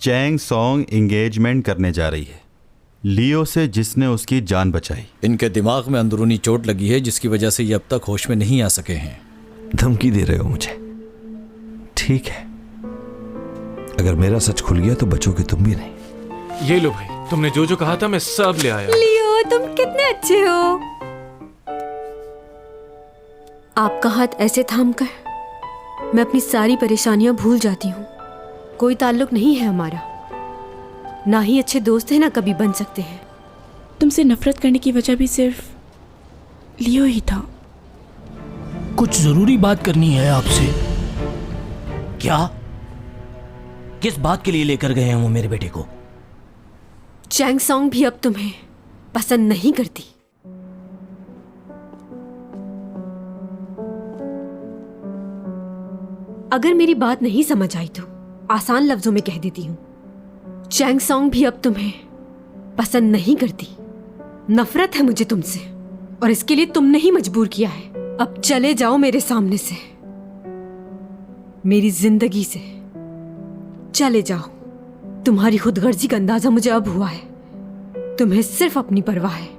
Chang song engagement करने जा रही है लियो से, जिसने उसकी जान बचाई। इनके दिमाग में अंदरूनी चोट लगी है जिसकी वजह से ये अब तक होश में नहीं आ सके हैं। धमकी दे रहे हो मुझे? ठीक है, अगर मेरा सच खुल गया तो बचोगे तुम भी नहीं। ये लो भाई, तुमने जो जो कहा था मैं सब ले आया। लियो, तुम कितने अच्छे हो। आपका हाथ ऐसे थामकर मैं अपनी सारी परेशानियां भूल जाती हूँ। कोई ताल्लुक नहीं है हमारा, ना ही अच्छे दोस्त हैं ना कभी बन सकते हैं। तुमसे नफरत करने की वजह भी सिर्फ लियो ही था। कुछ जरूरी बात करनी है आपसे। क्या? किस बात के लिए लेकर गए हैं वो मेरे बेटे को? चैंग सॉन्ग भी अब तुम्हें पसंद नहीं करती। अगर मेरी बात नहीं समझ आई तो आसान लफ्जों में कह देती हूं, चैंग सॉन्ग भी अब तुम्हें पसंद नहीं करती। नफरत है मुझे तुमसे, और इसके लिए तुमने ही मजबूर किया है। अब चले जाओ मेरे सामने से, मेरी जिंदगी से चले जाओ। तुम्हारी खुदगर्जी का अंदाजा मुझे अब हुआ है। तुम्हें सिर्फ अपनी परवाह है।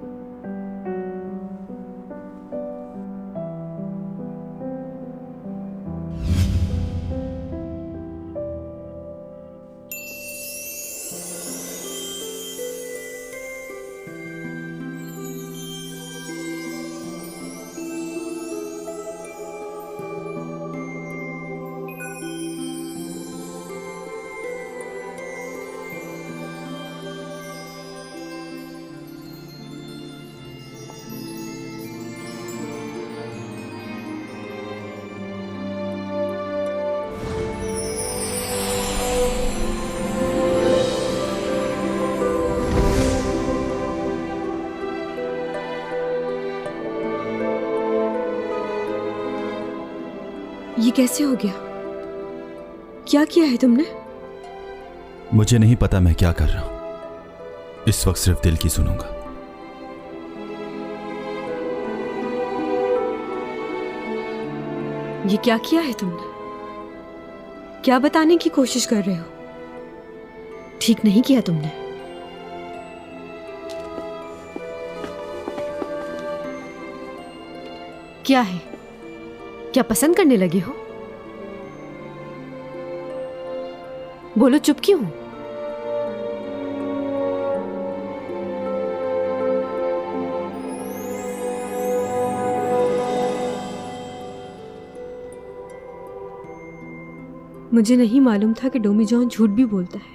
ये कैसे हो गया? क्या किया है तुमने? मुझे नहीं पता मैं क्या कर रहा हूं। इस वक्त सिर्फ दिल की सुनूंगा। ये क्या किया है तुमने? क्या बताने की कोशिश कर रहे हो? ठीक नहीं किया तुमने। क्या है? क्या पसंद करने लगे हो? बोलो, चुप क्यों? मुझे नहीं मालूम था कि डोमीजॉन झूठ भी बोलता है।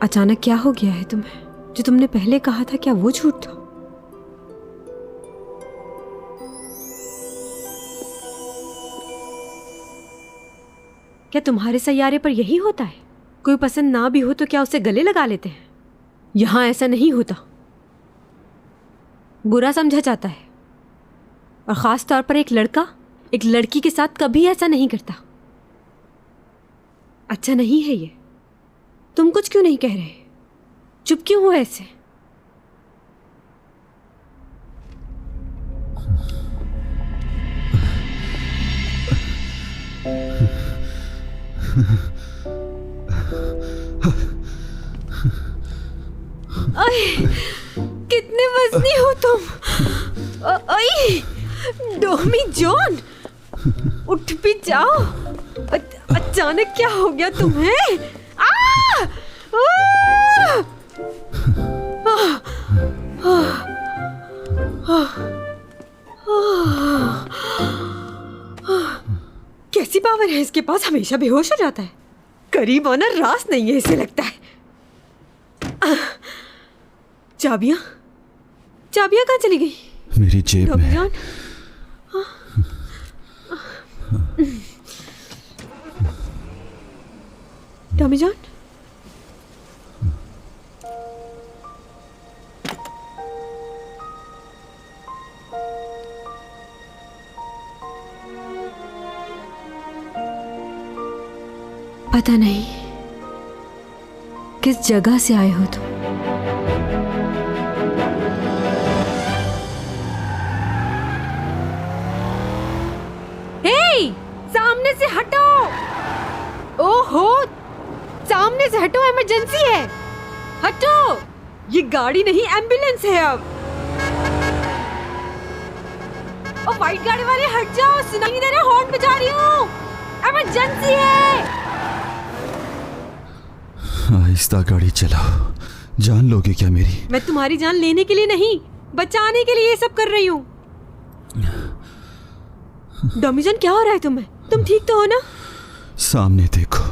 अचानक क्या हो गया है तुम्हें? जो तुमने पहले कहा था, क्या वो झूठ था? क्या तुम्हारे सैयारे पर यही होता है? कोई पसंद ना भी हो तो क्या उसे गले लगा लेते हैं? यहां ऐसा नहीं होता। बुरा समझा जाता है, और खास तौर पर एक लड़का एक लड़की के साथ कभी ऐसा नहीं करता। अच्छा नहीं है ये। तुम कुछ क्यों नहीं कह रहे? चुप क्यों हो ऐसे? कितने वजनी हो तुम। डोमीजॉन, उठ भी जाओ। अचानक क्या हो गया तुम्हें? कैसी पावर है इसके पास? हमेशा बेहोश हो जाता है। करीब आना रास नहीं है इसे, लगता है। चाबियां कहाँ चली गई? मेरी जेब में। डोमीजॉन, पता नहीं किस जगह से आए हो तुम। सामने से हटो। ओहो, सामने सामने से हटो, इमरजेंसी है। हटो, ये गाड़ी नहीं एम्बुलेंस है अब। ओ व्हाइट गाड़ी वाले हट जाओ, सुनाई नहीं दे रहा, हॉर्न बजा रही हूँ, इमरजेंसी है। आहिस्ता गाड़ी चलाओ, जान लोगे क्या मेरी? मैं तुम्हारी जान लेने के लिए नहीं, बचाने के लिए ये सब कर रही हूँ। डॉमीजन, क्या हो रहा है तुम्हें? तुम ठीक तो हो ना? सामने देखो।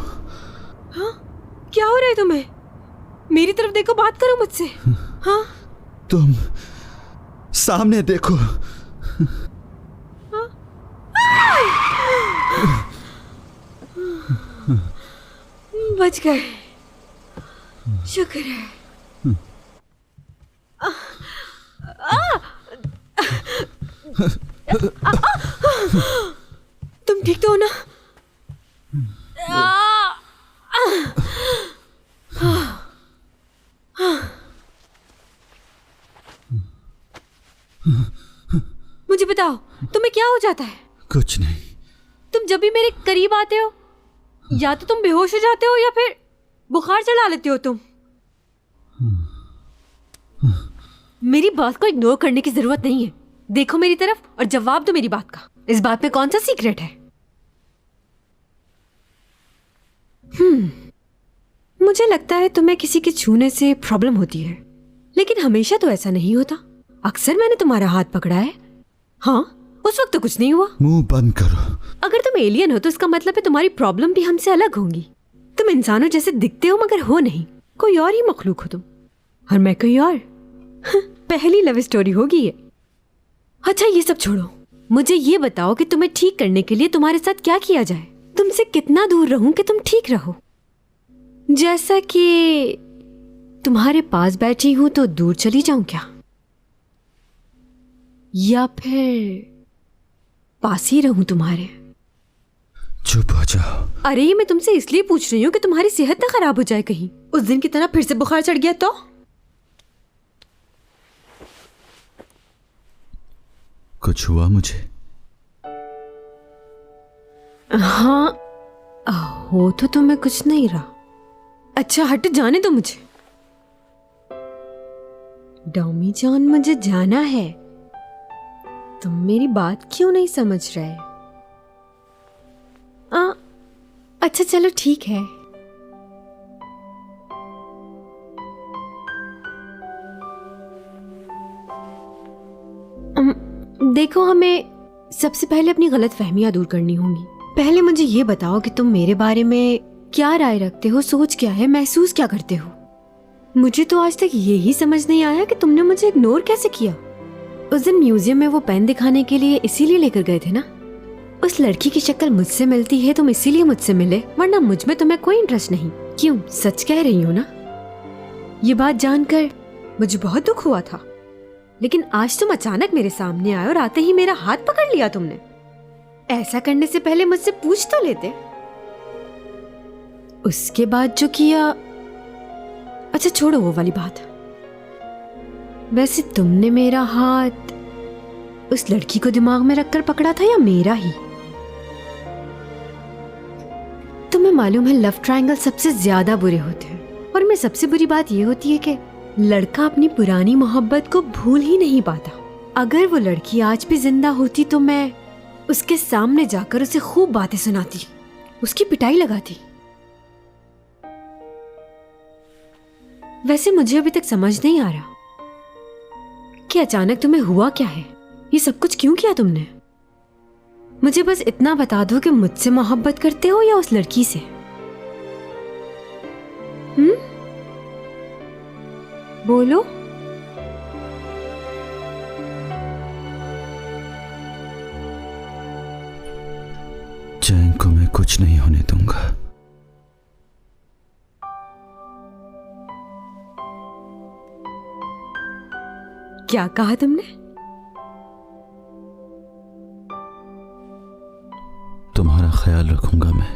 हाँ, क्या हो रहा है तुम्हें? मेरी तरफ देखो, बात करो मुझसे। हाँ, तुम सामने देखो। बच गए, शुक्र है। तुम ठीक तो हो ना? मुझे बताओ, तुम्हें क्या हो जाता है? कुछ नहीं। तुम जब भी मेरे करीब आते हो, या तो तुम बेहोश हो जाते हो या फिर बुखार चढ़ा लेते हो तुम। मेरी बात को इग्नोर करने की जरूरत नहीं है। देखो मेरी तरफ और जवाब दो मेरी बात का। इस बात में कौन सा सीक्रेट है? मुझे लगता है तुम्हें किसी के छूने से प्रॉब्लम होती है, लेकिन हमेशा तो ऐसा नहीं होता। अक्सर मैंने तुम्हारा हाथ पकड़ा है। हाँ, उस वक्त तो कुछ नहीं हुआ। मुंह बंद करो। अगर तुम एलियन हो तो इसका मतलब है तुम्हारी प्रॉब्लम भी हमसे अलग होंगी। तुम इंसानों जैसे दिखते हो मगर हो नहीं, कोई और ही मखलूक हो तुम, और मैं कोई और। पहली लव स्टोरी होगी ये। अच्छा ये सब छोड़ो, मुझे ये बताओ कि तुम्हें ठीक करने के लिए तुम्हारे साथ क्या किया जाए? तुमसे कितना दूर रहूं कि तुम ठीक रहो? जैसा कि तुम्हारे पास बैठी हूं तो दूर चली जाऊं क्या, या फिर पास ही रहूं तुम्हारे? चुप हो जाओ। अरे ये मैं तुमसे इसलिए पूछ रही हूँ कि तुम्हारी सेहत ना खराब हो जाए कहीं, उस दिन की तरह फिर से बुखार चढ़ गया तो। कुछ हुआ मुझे? हाँ, हो तो तुम्हें कुछ नहीं रहा। अच्छा हट, जाने दो मुझे। डॉमी जॉन, मुझे जाना है। तुम मेरी बात क्यों नहीं समझ रहे? अच्छा चलो ठीक है। देखो, हमें सबसे पहले अपनी गलतफहमियां दूर करनी होंगी। पहले मुझे ये बताओ कि तुम मेरे बारे में क्या राय रखते हो, सोच क्या है, महसूस क्या करते हो? मुझे तो आज तक यही समझ नहीं आया कि तुमने मुझे इग्नोर कैसे किया। उस दिन म्यूजियम में वो पेन दिखाने के लिए इसीलिए लेकर गए थे ना? उस लड़की की शक्ल मुझसे मिलती है, तुम इसीलिए मुझसे मिले, वरना मुझ में तुम्हें कोई इंटरेस्ट नहीं। क्यों, सच कह रही हो ना? ये बात जानकर मुझे बहुत दुख हुआ था, लेकिन आज तुम अचानक मेरे सामने आए और आते ही मेरा हाथ पकड़ लिया तुमने। ऐसा करने से पहले मुझसे पूछ तो लेते। उसके बाद जो किया, अच्छा छोड़ो वो वाली बात। वैसे तुमने मेरा हाथ उस लड़की को दिमाग में रखकर पकड़ा था या मेरा ही? तुम्हें मालूम है लव ट्रायंगल सबसे ज्यादा बुरे होते हैं, और में सबसे बुरी बात यह होती है कि लड़का अपनी पुरानी मोहब्बत को भूल ही नहीं पाता। अगर वो लड़की आज भी जिंदा होती तो मैं उसके सामने जाकर उसे खूब बातें सुनाती, उसकी पिटाई लगाती। वैसे मुझे अभी तक समझ नहीं आ रहा कि अचानक तुम्हें हुआ क्या है, ये सब कुछ क्यों किया तुमने? मुझे बस इतना बता दो कि मुझसे मोहब्बत करते हो या उस लड़की से? बोलो। चैंग को मैं कुछ नहीं होने दूंगा। क्या कहा तुमने? तुम्हारा ख्याल रखूंगा मैं।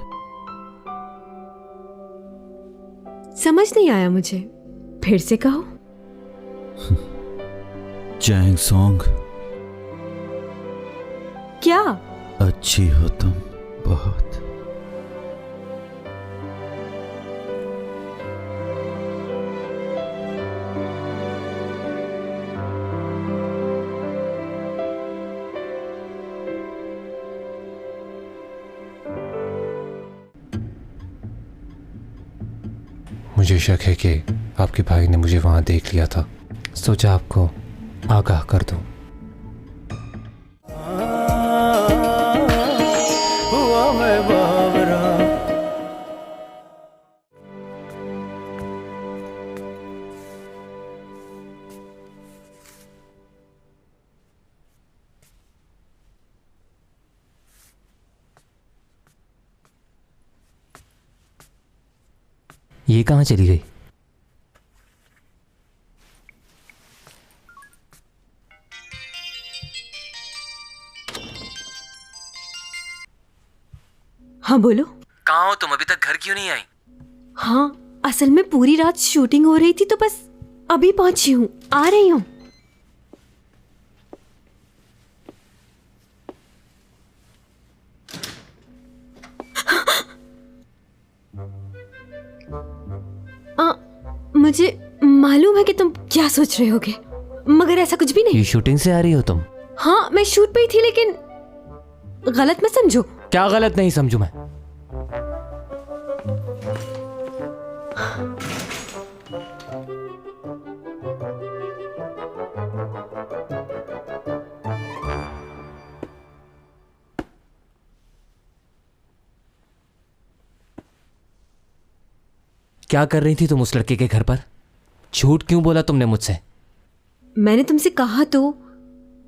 समझ नहीं आया मुझे, फिर से कहो। चैंग सॉन्ग, क्या? अच्छी हो तुम बहुत। मुझे शक है कि आपके भाई ने मुझे वहां देख लिया था, सोचा आपको आगाह कर दूं। ये कहाँ चली गई? हाँ बोलो। कहाँ हो तुम? अभी तक घर क्यों नहीं आई? हाँ, असल में पूरी रात शूटिंग हो रही थी तो बस अभी पहुंची हूँ, आ रही हूँ। मुझे मालूम है कि तुम क्या सोच रहे होगे, मगर ऐसा कुछ भी नहीं। ये शूटिंग से आ रही हो तुम? हाँ, मैं शूट पे ही थी, लेकिन गलत मत समझो। क्या गलत नहीं समझू मैं? क्या कर रही थी तुम उस लड़के के घर पर? झूठ क्यों बोला तुमने मुझसे? मैंने तुमसे कहा तो,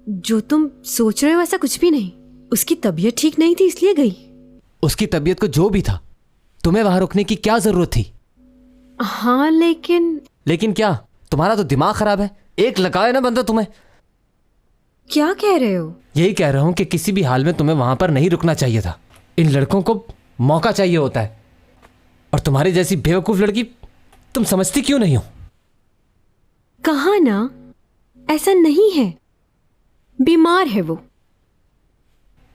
जो तुम सोच रहे हो ऐसा कुछ भी नहीं। उसकी तबीयत ठीक नहीं थी इसलिए गई। उसकी तबीयत को जो भी था, तुम्हें वहां रुकने की क्या जरूरत थी? हाँ लेकिन क्या? तुम्हारा तो दिमाग खराब है। एक लगाए ना बंदा तुम्हें। क्या कह रहे हो? यही कह रहा हूं कि किसी भी हाल में तुम्हें वहां पर नहीं रुकना चाहिए था। इन लड़कों को मौका चाहिए होता है, और तुम्हारी जैसी बेवकूफ लड़की तुम समझती क्यों नहीं हो? कहा ना, ऐसा नहीं है, बीमार है वो।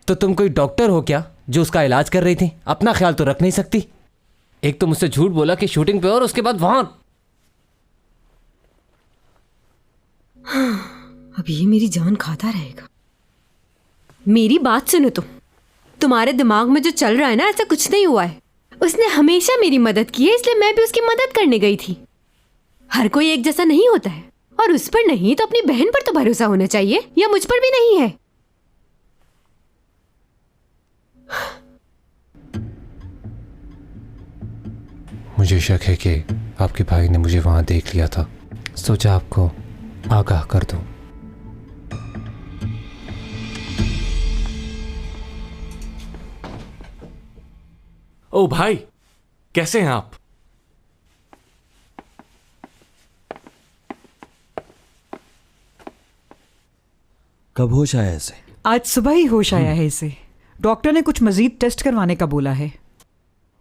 तो तुम कोई डॉक्टर हो क्या जो उसका इलाज कर रही थी? अपना ख्याल तो रख नहीं सकती। एक तो मुझसे झूठ बोला कि शूटिंग पे, और उसके बाद वहां। अब ये मेरी जान खाता रहेगा। मेरी बात सुनो तुम्हारे दिमाग में जो चल रहा है ना, ऐसा कुछ नहीं हुआ है। उसने हमेशा मेरी मदद की है, इसलिए मैं भी उसकी मदद करने गई थी। हर कोई एक जैसा नहीं होता है, और उस पर नहीं तो अपनी बहन पर तो भरोसा होना चाहिए, या मुझ पर भी नहीं है। मुझे शक है कि आपके भाई ने मुझे वहां देख लिया था, सोचा आपको आगाह कर दूं। ओ भाई, कैसे हैं आप? कब होश आया ऐसे? आज सुबह ही होश आया है इसे। डॉक्टर ने कुछ मजीद टेस्ट करवाने का बोला है।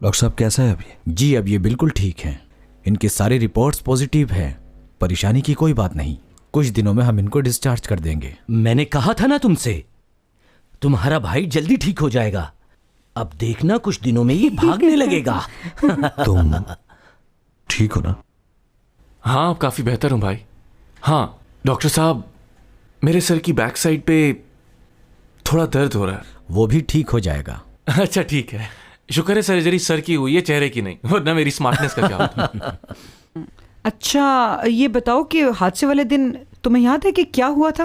डॉक्टर साहब कैसा है अभी? जी अब ये बिल्कुल ठीक हैं। इनके सारे रिपोर्ट्स पॉजिटिव हैं। परेशानी की कोई बात नहीं। कुछ दिनों में हम इनको डिस्चार्ज कर देंगे। मैंने कहा था ना तुमसे, तुम्हारा भाई जल्दी ठीक हो जाएगा। अब देखना कुछ दिनों में ये भागने लगेगा। तुम ठीक हो ना? हाँ, काफी बेहतर हूं भाई। हाँ डॉक्टर साहब, मेरे सर की बैक साइड पे थोड़ा दर्द हो रहा है। वो भी ठीक हो जाएगा। अच्छा ठीक है, शुक्र है सर्जरी सर की हुई है, चेहरे की नहीं, वरना मेरी स्मार्टनेस का क्या होता। अच्छा ये बताओ कि हादसे वाले दिन तुम्हें याद है कि क्या हुआ था?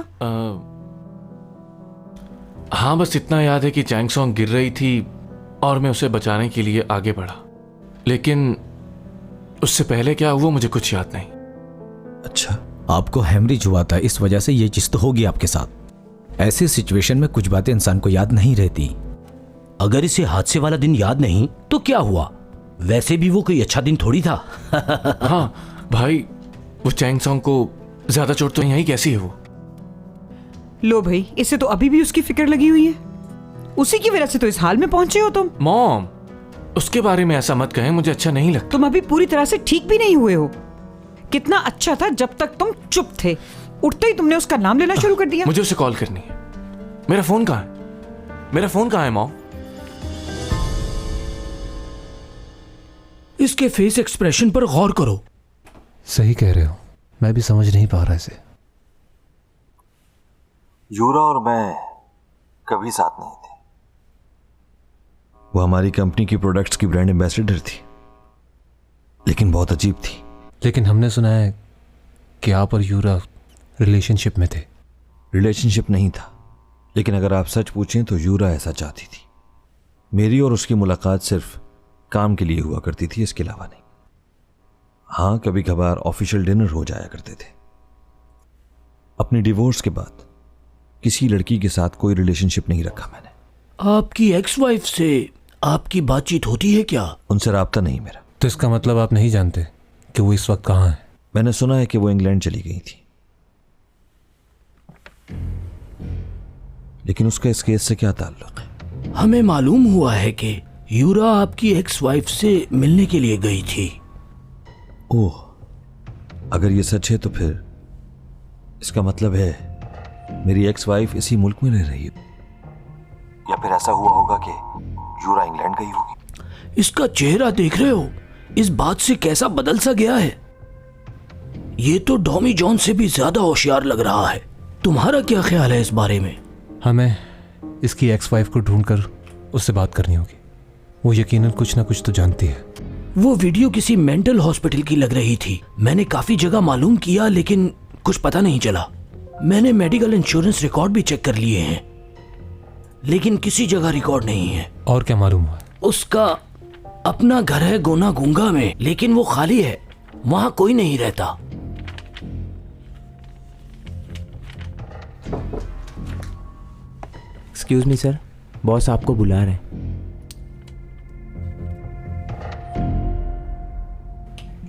हाँ बस इतना याद है कि चैंगसोंग गिर रही थी और मैं उसे बचाने के लिए आगे बढ़ा, लेकिन उससे पहले क्या हुआ मुझे कुछ याद नहीं। अच्छा, आपको हेमरेज हुआ था, इस वजह से ये चीज तो होगी आपके साथ। ऐसी सिचुएशन में कुछ बातें इंसान को याद नहीं रहती। अगर इसे हादसे वाला दिन याद नहीं तो क्या हुआ? वैसे भी वो कोई अच्छा दिन थोड़ी था। हाँ भाई, वो चैंगसोंग को ज्यादा चोट तो यही कैसी है वो? लो भाई, इसे तो अभी भी उसकी फिक्र लगी हुई है। उसी की वजह से तो इस हाल में पहुंचे हो तुम। मॉम, उसके बारे में ऐसा मत कहें, मुझे अच्छा नहीं लगता। तुम अभी पूरी तरह से ठीक भी नहीं हुए हो। कितना अच्छा था जब तक तुम चुप थे, उठते ही तुमने उसका नाम लेना शुरू कर दिया। मुझे उसे कॉल करनी है। मेरा फोन कहाँ है? मेरा फोन कहाँ है मॉम? इसके फेस एक्सप्रेशन पर गौर करो। सही कह रहे हो, मैं भी समझ नहीं पा रहा इसे। यूरा और मैं कभी साथ नहीं थे। वो हमारी कंपनी की प्रोडक्ट्स की ब्रांड एम्बेसडर थी। लेकिन बहुत अजीब थी। लेकिन हमने सुना है कि आप और यूरा रिलेशनशिप में थे। रिलेशनशिप नहीं था, लेकिन अगर आप सच पूछें तो यूरा ऐसा चाहती थी। मेरी और उसकी मुलाकात सिर्फ काम के लिए हुआ करती थी, इसके अलावा नहीं। हाँ, कभी कभार ऑफिशियल डिनर हो जाया करते थे। अपने डिवोर्स के बाद किसी लड़की के साथ कोई रिलेशनशिप नहीं रखा मैंने। आपकी एक्स वाइफ से आपकी बातचीत होती है क्या? उनसे राब्ता नहीं मेरा। तो इसका मतलब आप नहीं जानते कि वो इस वक्त कहाँ है? मैंने सुना है कि वो इंग्लैंड चली गई थी, लेकिन उसका इस केस से क्या ताल्लुक है? हमें मालूम हुआ है कि यूरा आपकी एक्स वाइफ से मिलने के लिए गई थी। ओह, अगर ये सच है तो फिर इसका मतलब है मेरी एक्स वाइफ इसी मुल्क में रह रही है, या फिर ऐसा हुआ होगा कि यूरा इंग्लैंड गई होगी। इसका चेहरा देख रहे हो, इस बात से कैसा बदल सा गया है। ये तो डॉमी जॉन से भी ज्यादा होशियार लग रहा है। तुम्हारा क्या ख्याल है इस बारे में? हमें इसकी एक्स वाइफ को ढूंढकर उससे बात करनी होगी। वो यकीनन कुछ ना कुछ तो जानती है। वो वीडियो किसी मेंटल हॉस्पिटल की लग रही थी। मैंने काफी जगह मालूम किया, लेकिन कुछ पता नहीं चला। मैंने मेडिकल इंश्योरेंस रिकॉर्ड भी चेक कर लिए हैं, लेकिन किसी जगह रिकॉर्ड नहीं है। और क्या मालूम हुआ? उसका अपना घर है गोना गुंगा में, लेकिन वो खाली है, वहां कोई नहीं रहता। एक्सक्यूज मी सर, बॉस आपको बुला रहे हैं।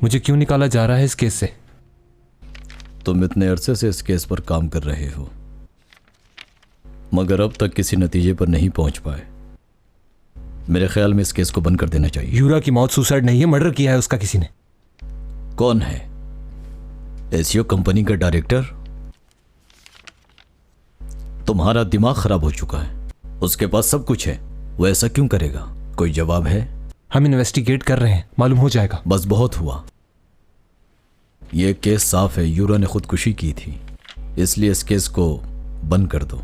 मुझे क्यों निकाला जा रहा है इस केस से? तुम इतने अरसे से इस केस पर काम कर रहे हो, मगर अब तक किसी नतीजे पर नहीं पहुंच पाए। मेरे ख्याल में इस केस को बंद कर देना चाहिए। यूरा की मौत सुसाइड नहीं है, मर्डर किया है उसका किसी ने। कौन है? एसीओ कंपनी का डायरेक्टर? तुम्हारा दिमाग खराब हो चुका है। उसके पास सब कुछ है, वो ऐसा क्यों करेगा? कोई जवाब है? हम इन्वेस्टिगेट कर रहे हैं, मालूम हो जाएगा। बस बहुत हुआ। यह केस साफ है, यूरा ने खुदकुशी की थी, इसलिए इस केस को बंद कर दो।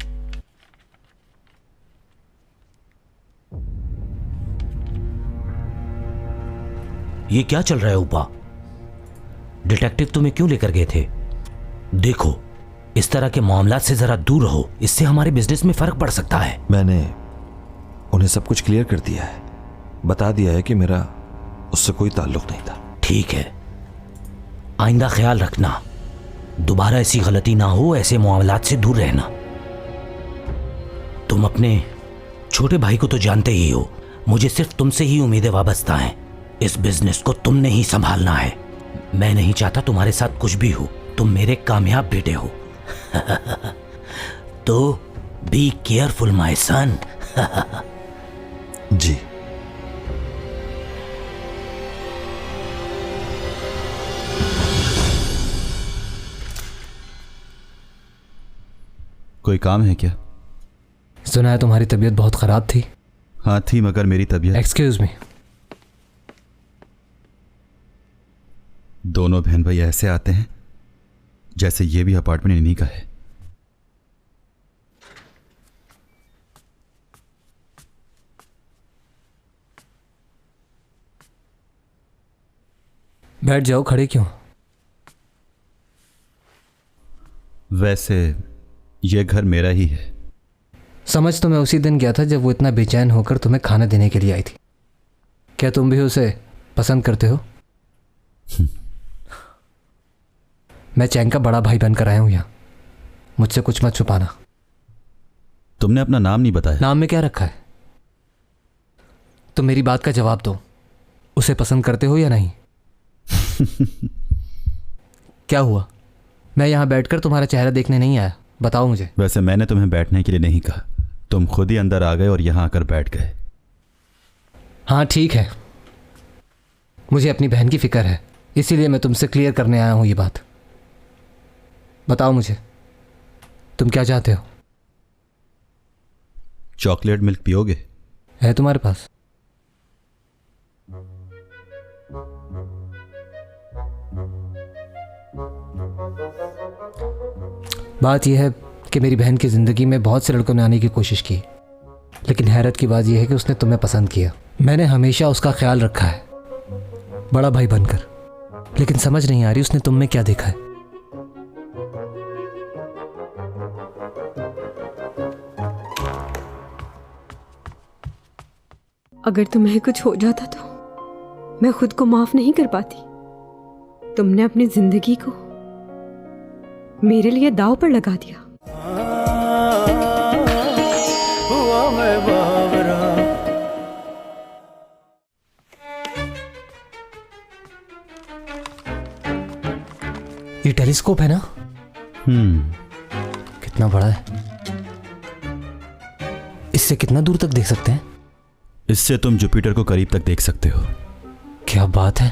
ये क्या चल रहा है उपा? डिटेक्टिव तुम्हें क्यों लेकर गए थे? देखो, इस तरह के मामलात से जरा दूर रहो, इससे हमारे बिजनेस में फर्क पड़ सकता है। मैंने उन्हें सब कुछ क्लियर कर दिया है, बता दिया है कि मेरा उससे कोई ताल्लुक नहीं था। ठीक है, आइंदा ख्याल रखना, दोबारा ऐसी गलती ना हो, ऐसे मामलात से दूर रहना। तुम अपने छोटे भाई को तो जानते ही हो, मुझे सिर्फ तुमसे ही उम्मीदें वाबस्ता हैं। इस बिजनेस को तुमने ही संभालना है। मैं नहीं चाहता तुम्हारे साथ कुछ भी हो, तुम मेरे कामयाब बेटे हो। तो बी केयरफुल माय सन। जी। कोई काम है क्या? सुना है तुम्हारी तबीयत बहुत खराब थी। हाँ थी, मगर मेरी तबीयत। Excuse me. दोनों बहन भाई ऐसे आते हैं जैसे ये भी अपार्टमेंट इन्हीं का है। बैठ जाओ, खड़े क्यों? वैसे ये घर मेरा ही है। समझ तो मैं उसी दिन गया था जब वो इतना बेचैन होकर तुम्हें खाना देने के लिए आई थी। क्या तुम भी उसे पसंद करते हो? मैं चैंग का बड़ा भाई बनकर आया हूं यहाँ, मुझसे कुछ मत छुपाना। तुमने अपना नाम नहीं बताया। नाम में क्या रखा है? तुम मेरी बात का जवाब दो, उसे पसंद करते हो या नहीं? क्या हुआ? मैं यहाँ बैठकर तुम्हारा चेहरा देखने नहीं आया, बताओ मुझे। वैसे मैंने तुम्हें बैठने के लिए नहीं कहा, तुम खुद ही अंदर आ गए और यहाँ आकर बैठ गए। हाँ ठीक है, मुझे अपनी बहन की फिक्र है, इसीलिए मैं तुमसे क्लियर करने आया हूँ ये बात। बताओ मुझे, तुम क्या चाहते हो? चॉकलेट मिल्क पियोगे? है तुम्हारे पास? बात यह है कि मेरी बहन की ज़िंदगी में बहुत से लड़कों ने आने की कोशिश की, लेकिन हैरत की बात यह है कि उसने तुम्हें पसंद किया। मैंने हमेशा उसका ख्याल रखा है, बड़ा भाई बनकर, लेकिन समझ नहीं आ रही उसने तुम में क्या देखा है। अगर तुम्हें कुछ हो जाता तो मैं खुद को माफ नहीं कर पाती। तुमने अपनी जिंदगी को मेरे लिए दांव पर लगा दिया। ये टेलीस्कोप है ना? कितना बड़ा है? इससे कितना दूर तक देख सकते हैं? इससे तुम जुपिटर को करीब तक देख सकते हो। क्या बात है।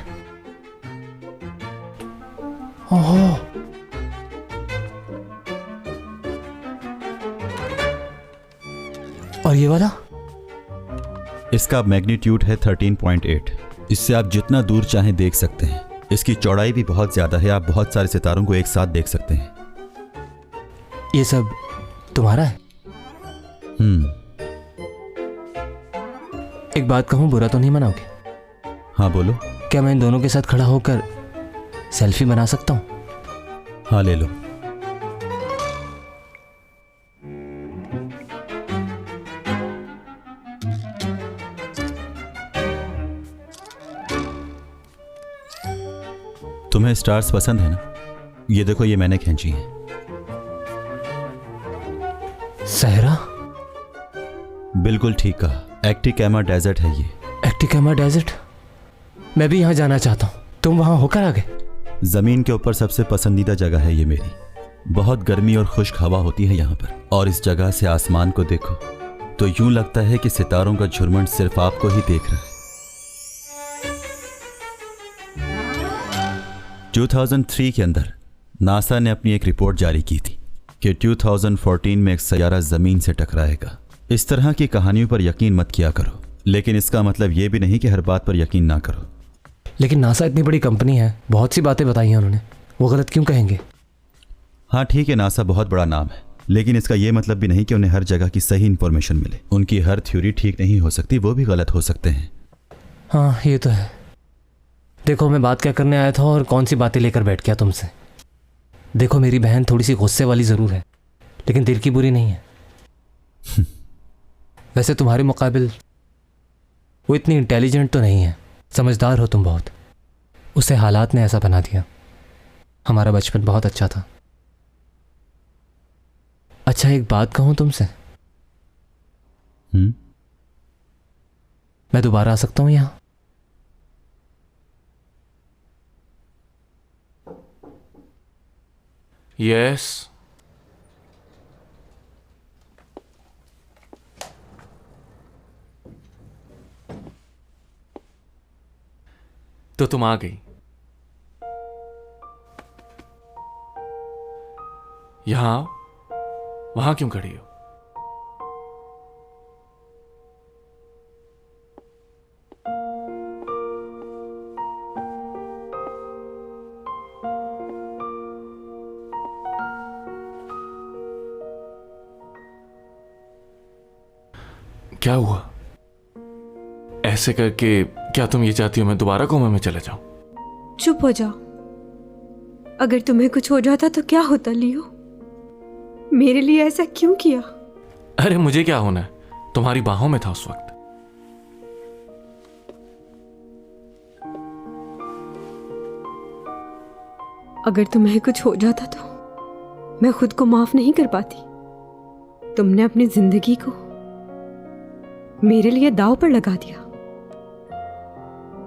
ओहो, और ये वाला? इसका मैग्नीट्यूड है 13.8। इससे आप जितना दूर चाहें देख सकते हैं। इसकी चौड़ाई भी बहुत ज्यादा है, आप बहुत सारे सितारों को एक साथ देख सकते हैं। ये सब तुम्हारा है? एक बात कहूं, बुरा तो नहीं मनाओगे? हाँ बोलो। क्या मैं इन दोनों के साथ खड़ा होकर सेल्फी बना सकता हूं? हाँ ले लो। तुम्हें स्टार्स पसंद है ना? ये देखो, ये मैंने खींची है। सहरा? बिल्कुल ठीक कहा, एक्टिकामा डेजर्ट है ये। एक्टिकामा डेजर्ट? मैं भी यहां जाना चाहता हूं। तुम वहां होकर आ गए? जमीन के ऊपर सबसे पसंदीदा जगह है ये मेरी। बहुत गर्मी और खुश्क हवा होती है यहाँ पर, और इस जगह से आसमान को देखो तो यूं लगता है कि सितारों का झुरमुट सिर्फ आपको ही देख रहा है। 2003 के अंदर नासा ने अपनी एक रिपोर्ट जारी की थी कि 2014 में एक सैयारा जमीन से टकराएगा। इस तरह की कहानियों पर यकीन मत किया करो, लेकिन इसका मतलब यह भी नहीं कि हर बात पर यकीन ना करो। लेकिन नासा इतनी बड़ी कंपनी है, बहुत सी बातें बताई हैं उन्होंने, वो गलत क्यों कहेंगे? हाँ ठीक है, नासा बहुत बड़ा नाम है, लेकिन इसका यह मतलब भी नहीं कि उन्हें हर जगह की सही इंफॉर्मेशन मिले। उनकी हर थ्योरी ठीक नहीं हो सकती, वो भी गलत हो सकते हैं। हाँ ये तो है। देखो, मैं बात क्या करने आया था और कौन सी बातें लेकर बैठ गया तुमसे। देखो, मेरी बहन थोड़ी सी गुस्से वाली ज़रूर है, लेकिन दिल की बुरी नहीं है। वैसे तुम्हारे मुकाबिल वो इतनी इंटेलिजेंट तो नहीं है, समझदार हो तुम बहुत। उसे हालात ने ऐसा बना दिया। हमारा बचपन बहुत अच्छा था। अच्छा, एक बात कहूं तुमसे? मैं दोबारा आ सकता हूं यहां? यस। तो तुम आ गई। यहां आओ। वहां क्यों खड़ी हो? क्या हुआ? ऐसे करके क्या तुम ये चाहती हो मैं दोबारा कोमा में चले जाऊं? चुप हो जाओ। अगर तुम्हें कुछ हो जाता तो क्या होता लियो? मेरे लिए ऐसा क्यों किया? अरे मुझे क्या होना है, तुम्हारी बाहों में था उस वक्त। अगर तुम्हें कुछ हो जाता तो मैं खुद को माफ नहीं कर पाती। तुमने अपनी जिंदगी को मेरे लिए दांव पर लगा दिया।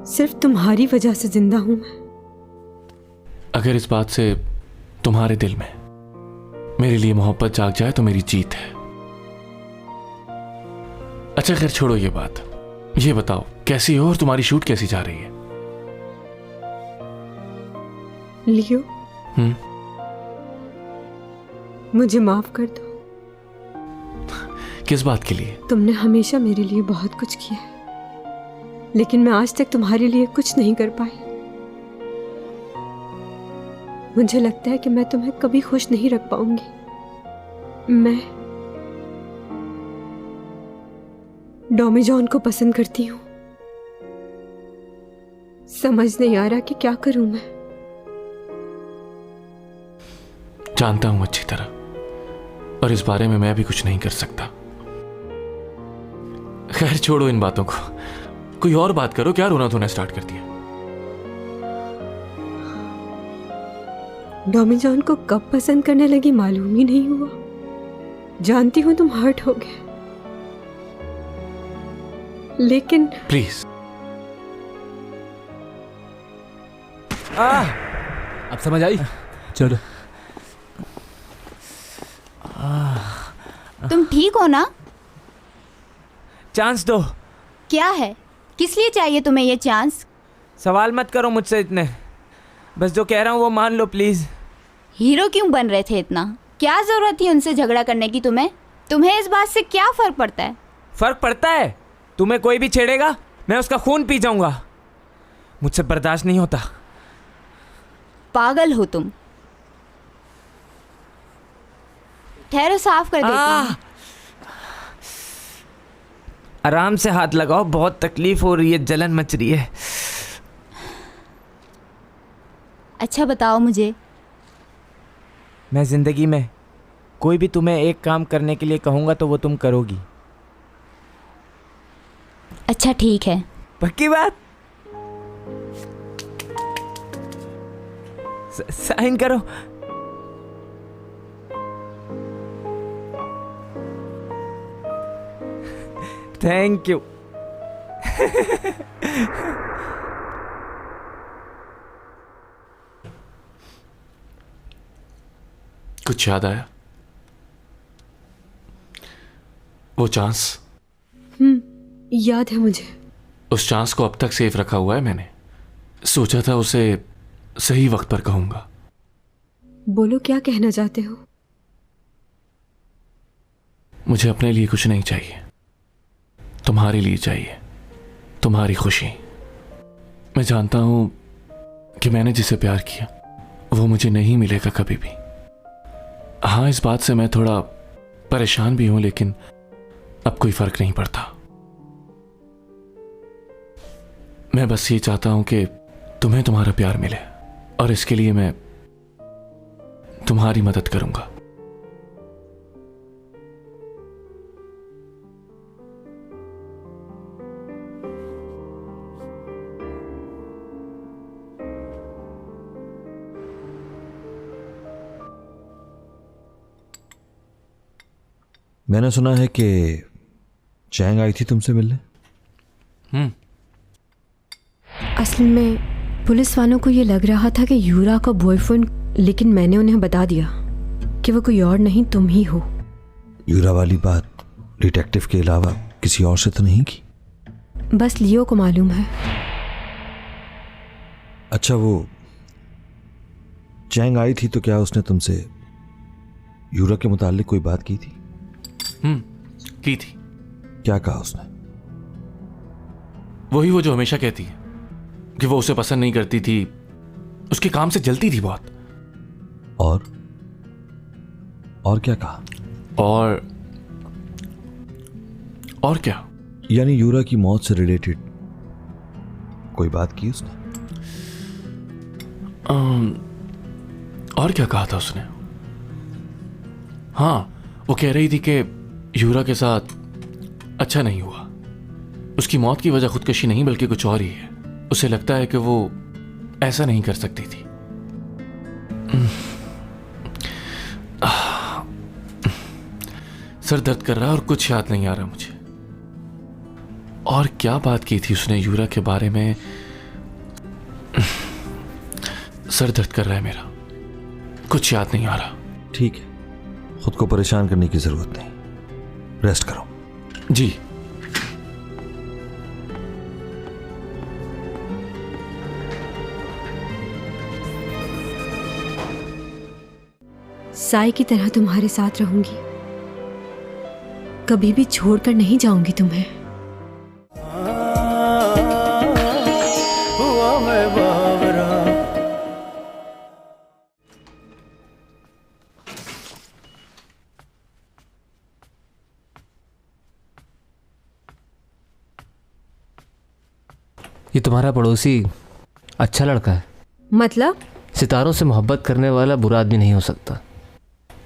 सिर्फ तुम्हारी वजह से जिंदा हूं मैं। अगर इस बात से तुम्हारे दिल में मेरे लिए मोहब्बत जाग जाए तो मेरी जीत है। अच्छा खैर छोड़ो ये बात, ये बताओ कैसी हो और तुम्हारी शूट कैसी जा रही है? लियो, मुझे माफ कर दो। किस बात के लिए? तुमने हमेशा मेरे लिए बहुत कुछ किया है, लेकिन मैं आज तक तुम्हारे लिए कुछ नहीं कर पाई। मुझे लगता है कि मैं तुम्हें कभी खुश नहीं रख पाऊंगी। मैं डोमी जॉन को पसंद करती हूँ। समझ नहीं आ रहा कि क्या करूं मैं। जानता हूं अच्छी तरह, और इस बारे में मैं भी कुछ नहीं कर सकता। खैर छोड़ो इन बातों को, कोई और बात करो। क्या रोना धोना स्टार्ट कर दिया? डॉमी जॉन को कब पसंद करने लगी मालूम ही नहीं हुआ। जानती हूं तुम हर्ट हो गए, लेकिन प्लीज। अब समझ आई? चलो। तुम ठीक हो ना? चांस दो। क्या है? किस लिए चाहिए तुम्हें ये चांस? सवाल मत करो मुझसे इतने, बस जो कह रहा हूँ वो मान लो प्लीज। हीरो क्यों बन रहे थे इतना? क्या जरूरत थी उनसे झगड़ा करने की तुम्हें? तुम्हें इस बात से क्या फर्क पड़ता है? फर्क पड़ता है। तुम्हें कोई भी छेड़ेगा मैं उसका खून पी जाऊंगा। मुझसे बर्दाश्त नहीं होता। पागल हो तुम। ठहरो, साफ कर देती हूँ। आराम से हाथ लगाओ, बहुत तकलीफ हो रही है, जलन मच रही है। अच्छा बताओ मुझे, मैं जिंदगी में कोई भी तुम्हें एक काम करने के लिए कहूंगा तो वो तुम करोगी। अच्छा ठीक है। पक्की बात? साइन करो। Thank you. कुछ याद आया? वो चांस? याद है मुझे। उस चांस को अब तक सेफ रखा हुआ है मैंने। सोचा था उसे सही वक्त पर कहूंगा। बोलो, क्या कहना चाहते हो? मुझे अपने लिए कुछ नहीं चाहिए, तुम्हारे लिए चाहिए, तुम्हारी खुशी। मैं जानता हूं कि मैंने जिसे प्यार किया वो मुझे नहीं मिलेगा कभी भी। हाँ, इस बात से मैं थोड़ा परेशान भी हूं, लेकिन अब कोई फर्क नहीं पड़ता। मैं बस ये चाहता हूं कि तुम्हें तुम्हारा प्यार मिले, और इसके लिए मैं तुम्हारी मदद करूंगा। मैंने सुना है कि चैंग आई थी तुमसे मिलने। असल में पुलिस वालों को ये लग रहा था कि यूरा का बॉयफ्रेंड, लेकिन मैंने उन्हें बता दिया कि वो कोई और नहीं, तुम ही हो। यूरा वाली बात डिटेक्टिव के अलावा किसी और से तो नहीं की? बस लियो को मालूम है। अच्छा, वो चैंग आई थी तो क्या उसने तुमसे यूरा के मुतालिक कोई बात की थी? की थी। क्या कहा उसने? वही वो जो हमेशा कहती है कि वो उसे पसंद नहीं करती थी, उसके काम से जलती थी बहुत। और क्या कहा? और क्या? यानी यूरा की मौत से रिलेटेड कोई बात की उसने? और क्या कहा था उसने? हाँ, वो कह रही थी कि यूरा के साथ अच्छा नहीं हुआ। उसकी मौत की वजह खुदकशी नहीं बल्कि कुछ और ही है। उसे लगता है कि वो ऐसा नहीं कर सकती थी। सर दर्द कर रहा है और कुछ याद नहीं आ रहा मुझे। और क्या बात की थी उसने यूरा के बारे में? सर दर्द कर रहा है मेरा, कुछ याद नहीं आ रहा। ठीक है, खुद को परेशान करने की जरूरत नहीं, रेस्ट करो। जी। साई की तरह तुम्हारे साथ रहूंगी, कभी भी छोड़कर नहीं जाऊंगी तुम्हें। ये तुम्हारा पड़ोसी अच्छा लड़का है। मतलब? सितारों से मोहब्बत करने वाला बुरा आदमी नहीं हो सकता।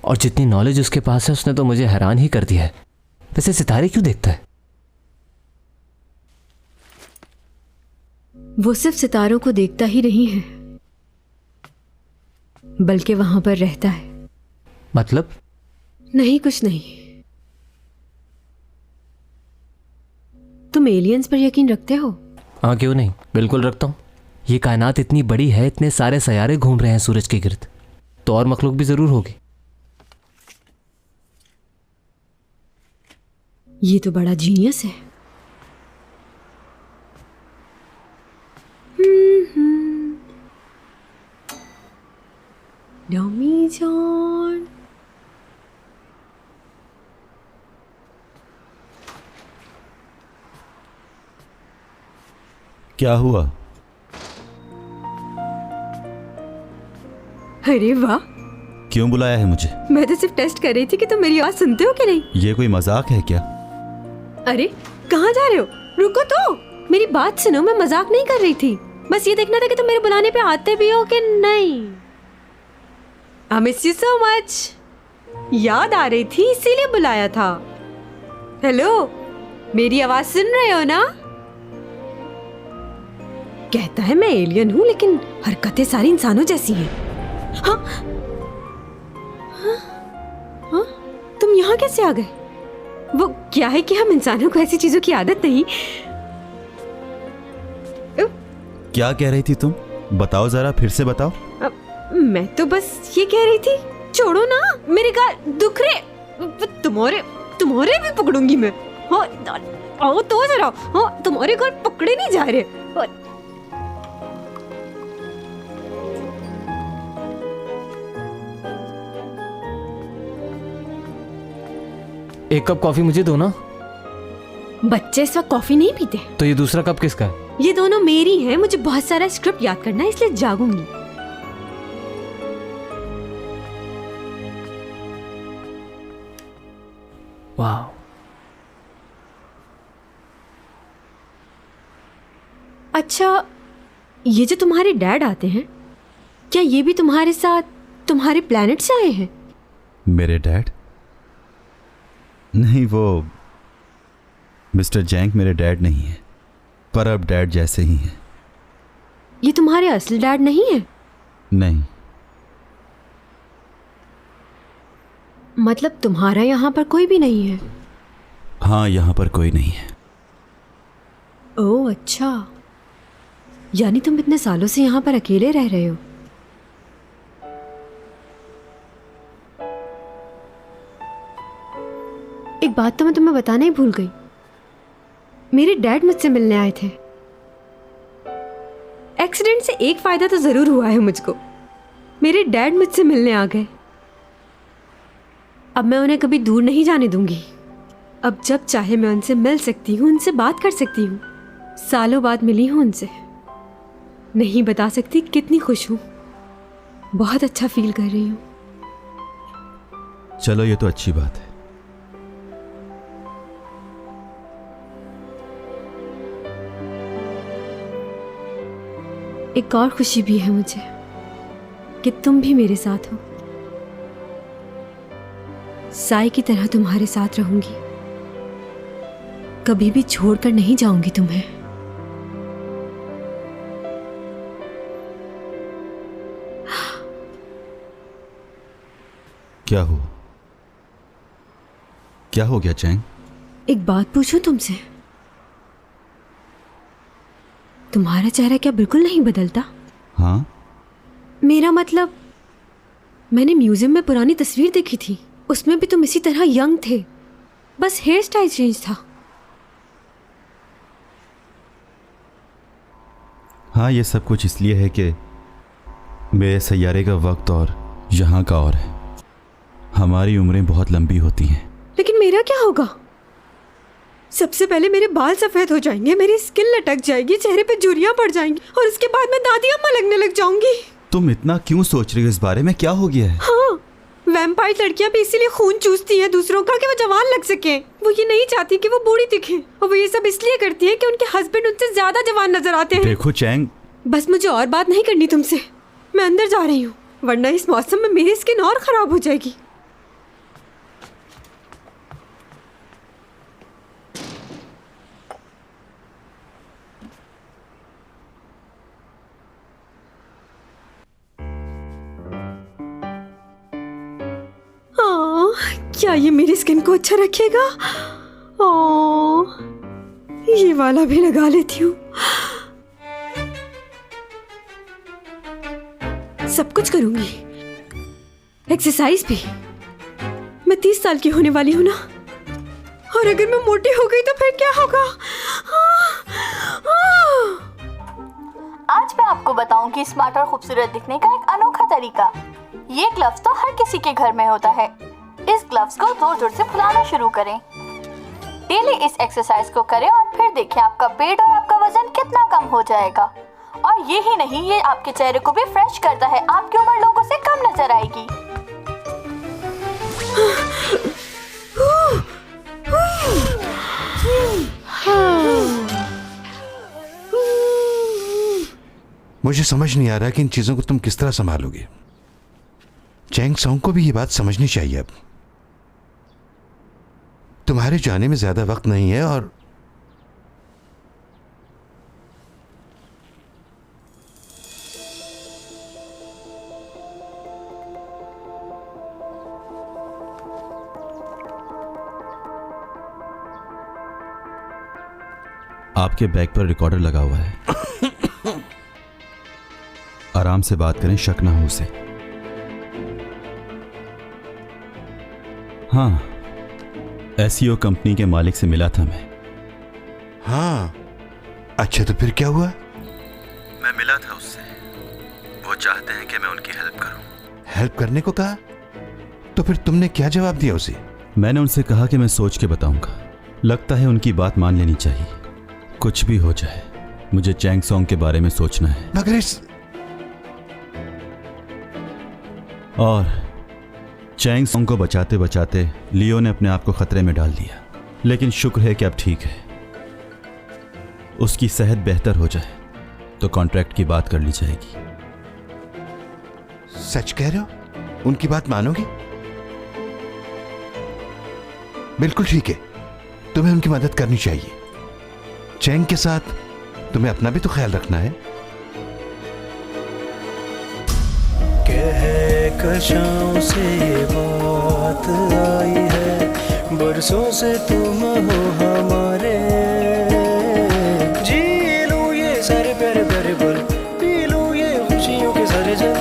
और जितनी नॉलेज उसके पास है उसने तो मुझे हैरान ही कर दिया है। वैसे सितारे क्यों देखता है? वो सिर्फ सितारों को देखता ही नहीं है, बल्कि वहां पर रहता है। मतलब? नहीं, कुछ नहीं। तुम एलियंस पर यकीन रखते हो? हाँ, क्यों नहीं, बिल्कुल रखता हूँ। ये कायनात इतनी बड़ी है, इतने सारे सैयारे घूम रहे हैं सूरज के गिर्द, तो और मखलूक भी जरूर होगी। ये तो बड़ा जीनियस है। डमी जॉन, क्या हुआ? अरे वाह, क्यों बुलाया है मुझे? मैं तो सिर्फ टेस्ट कर रही थी कि तुम मेरी आवाज सुनते हो कि नहीं। ये कोई मजाक है क्या? अरे कहाँ जा रहे हो? रुको तो, मेरी बात सुनो। मैं मजाक नहीं कर रही थी, बस ये देखना था कि तुम मेरे बुलाने पे आते भी हो कि नहीं। I miss you so much. याद आ रही थी इसीलिए बुलाया था। हेलो, मेरी आवाज सुन रहे हो ना? कहता है मैं एलियन हूं, लेकिन हरकतें सारी इंसानों जैसी हैं। हाँ? हाँ? हाँ? तुम यहाँ कैसे आ गए? वो क्या है कि हम इंसानों को ऐसी चीजों की आदत नहीं। क्या कह रही थी तुम? बताओ जरा, फिर से बताओ। मैं तो बस ये कह रही थी, छोड़ो ना, मेरे गाल दुख रहे। तुम्हारे भी पकड़ूंगी मैं। हाँ, आओ तो जरा। हाँ, तुम्हारे गाल पकड़े नहीं जा रहे। एक कप कॉफी मुझे दो ना। बच्चे इस वक्त कॉफी नहीं पीते। तो ये दूसरा कप किसका है? ये दोनों मेरी हैं। मुझे बहुत सारा स्क्रिप्ट याद करना है, इसलिए जागूंगी। वाह, अच्छा, ये जो तुम्हारे डैड आते हैं, क्या ये भी तुम्हारे साथ तुम्हारे प्लेनेट से आए हैं? मेरे डैड? नहीं, वो मिस्टर जैंग मेरे डैड नहीं है, पर अब डैड जैसे ही हैं। ये तुम्हारे असली डैड नहीं है? नहीं। मतलब तुम्हारा यहाँ पर कोई भी नहीं है? हाँ, यहाँ पर कोई नहीं है। ओह अच्छा, यानी तुम इतने सालों से यहाँ पर अकेले रह रहे हो। एक बात तो मैं तुम्हें बताना ही भूल गई। मेरे डैड मुझसे मिलने आए थे। एक्सीडेंट से एक फायदा तो जरूर हुआ है मुझको। मेरे डैड मुझसे मिलने आ गए। अब मैं उन्हें कभी दूर नहीं जाने दूंगी। अब जब चाहे मैं उनसे मिल सकती हूँ, उनसे बात कर सकती हूँ। सालों बाद मिली हूँ उनसे। नहीं बता सकती कितनी खुश हूँ। बहुत अच्छा फील कर रही हूँ। चलो, ये तो अच्छी बात है। एक और खुशी भी है मुझे कि तुम भी मेरे साथ हो। साई की तरह तुम्हारे साथ रहूंगी। कभी भी छोड़कर नहीं जाऊंगी तुम्हें। क्या हुआ? क्या हो गया चैंग? एक बात पूछूं तुमसे? तुम्हारा चेहरा क्या बिल्कुल नहीं बदलता? हाँ? मेरा मतलब, मैंने म्यूजियम में पुरानी तस्वीर देखी थी, उसमें भी तुम इसी तरह यंग थे, बस हेयर स्टाइल चेंज था। हाँ, ये सब कुछ इसलिए है कि मेरे सैयारे का वक्त और यहाँ का और है। हमारी उम्रें बहुत लंबी होती हैं। लेकिन मेरा क्या होगा? सबसे पहले मेरे बाल सफेद हो जाएंगे, मेरी स्किन लटक जाएगी, चेहरे पे झुर्रियां पड़ जाएंगी, और उसके बाद मैं दादी अम्मा लगने लग जाऊंगी। तुम इतना क्यों सोच रही हो इस बारे में? क्या हो गया है? हाँ, वैम्पायर लड़कियां भी इसीलिए खून चूसती हैं दूसरों का कि वो जवान लग सके। वो ये नहीं चाहती कि वो बूढ़ी दिखे, और वो ये सब इसलिए करती है कि उनके हस्बैंड उनसे ज्यादा जवान नजर आते हैं। देखो चैंग, बस मुझे और बात नहीं करनी तुमसे। मैं अंदर जा रही हूँ, वरना इस मौसम में मेरी स्किन और खराब हो जाएगी। क्या ये मेरी स्किन को अच्छा रखेगा? ये वाला भी लगा लेती हूँ। सब कुछ करूंगी, एक्सरसाइज भी। मैं 30 साल की होने वाली हूँ ना, और अगर मैं मोटी हो गई तो फिर क्या होगा? आज मैं आपको बताऊंगी स्मार्ट और खूबसूरत दिखने का एक अनोखा तरीका। ये ग्लव्स तो हर किसी के घर में होता है। इस ग्लव्स को जोर जोर से फुलाना शुरू करें। डेली इस एक्सरसाइज को करें और फिर देखें आपका पेट और आपका वजन कितना कम हो जाएगा। और ये ही नहीं, ये आपके चेहरे को भी फ्रेश करता है। आपकी उम्र लोगों से कम नजर आएगी। मुझे समझ नहीं आ रहा कि इन चीजों को तुम किस तरह संभालोगे। चैंग सॉन्ग को भी ये बात समझनी चाहिए। अब तुम्हारे जाने में ज्यादा वक्त नहीं है और आपके बैग पर रिकॉर्डर लगा हुआ है। आराम से बात करें, शक ना हो उसे। हाँ, एसईओ कंपनी के मालिक से मिला था मैं। हाँ, अच्छा तो फिर क्या हुआ? मैं मिला था उससे। वो चाहते हैं कि मैं उनकी हेल्प करूं। हेल्प करने को कहा? तो फिर तुमने क्या जवाब दिया उसे? मैंने उनसे कहा कि मैं सोच के बताऊंगा। लगता है उनकी बात मान लेनी चाहिए। कुछ भी हो जाए, मुझे चैंग सॉन्ग के बारे में सोचना है। मगर इस और चैंग सॉन्ग को बचाते बचाते लियो ने अपने आप को खतरे में डाल दिया। लेकिन शुक्र है कि अब ठीक है। उसकी सेहत बेहतर हो जाए तो कॉन्ट्रैक्ट की बात कर ली जाएगी। सच कह रहे हो? उनकी बात मानोगे? बिल्कुल ठीक है, तुम्हें उनकी मदद करनी चाहिए। चैंग के साथ तुम्हें अपना भी तो ख्याल रखना है। कशाओं से ये बात आई है, बरसों से तुम हो हमारे। जी लूं ये सारे प्यारे प्यारे पल, पी लूं ये खुशियों के सारे जल।